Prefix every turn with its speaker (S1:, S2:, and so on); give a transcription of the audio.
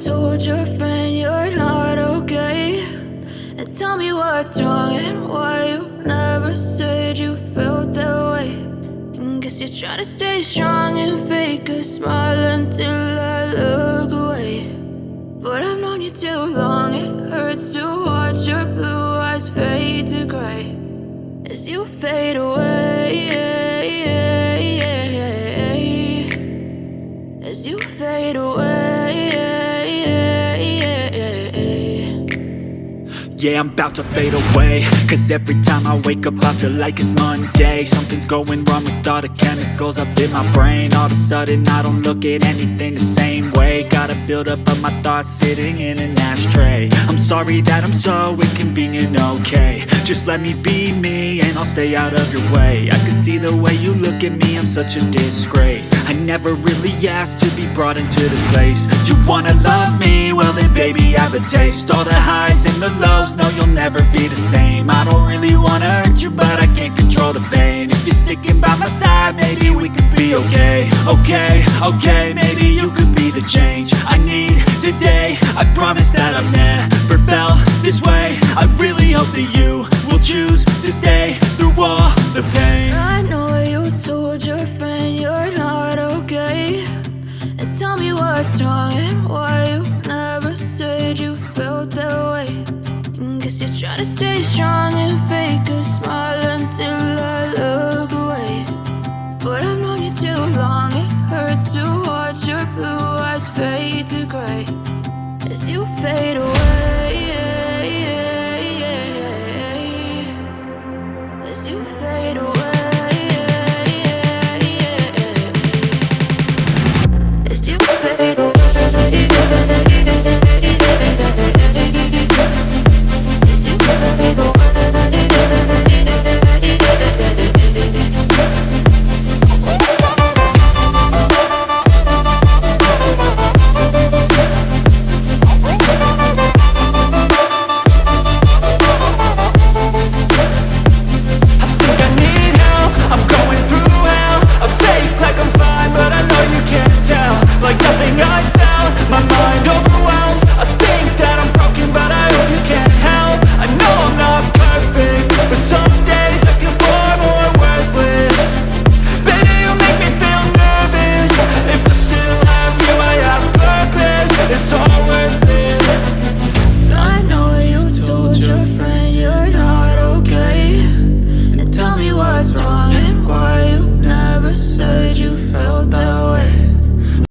S1: told your friend you're not okay, and tell me what's wrong and why you never said you felt that way. And guess you're trying to stay strong and fake a smile until I look away. But I've known you too long, it hurts to watch your blue eyes fade to gray as you fade away, as you fade away.
S2: Yeah, I'm about to fade away, cause every time I wake up I feel like it's Monday. Something's going wrong with all the chemicals up in my brain. All of a sudden I don't look at anything the same way. Gotta build up of my thoughts sitting in an ashtray. I'm sorry that I'm so inconvenient, okay. Just let me be me and I'll stay out of your way. I can see the way you look at me, I'm such a disgrace. I never really asked to be brought into this place. You wanna love me? Well then baby I have a taste. All the highs and the lows, no you'll never be the same. I don't really wanna hurt you but I can't control the pain. If you're sticking by my side maybe we could be okay. Okay, maybe you could be the change I need today. I promise that I've never felt this way. I really hope that you will choose to stay through all the pain.
S1: I know you told your friend you're not okay, and tell me what's wrong and why you never said you felt that way. And guess you're trying to stay strong and fake a smile until I look away. But I've known you too long, it hurts to watch your blue eyes fade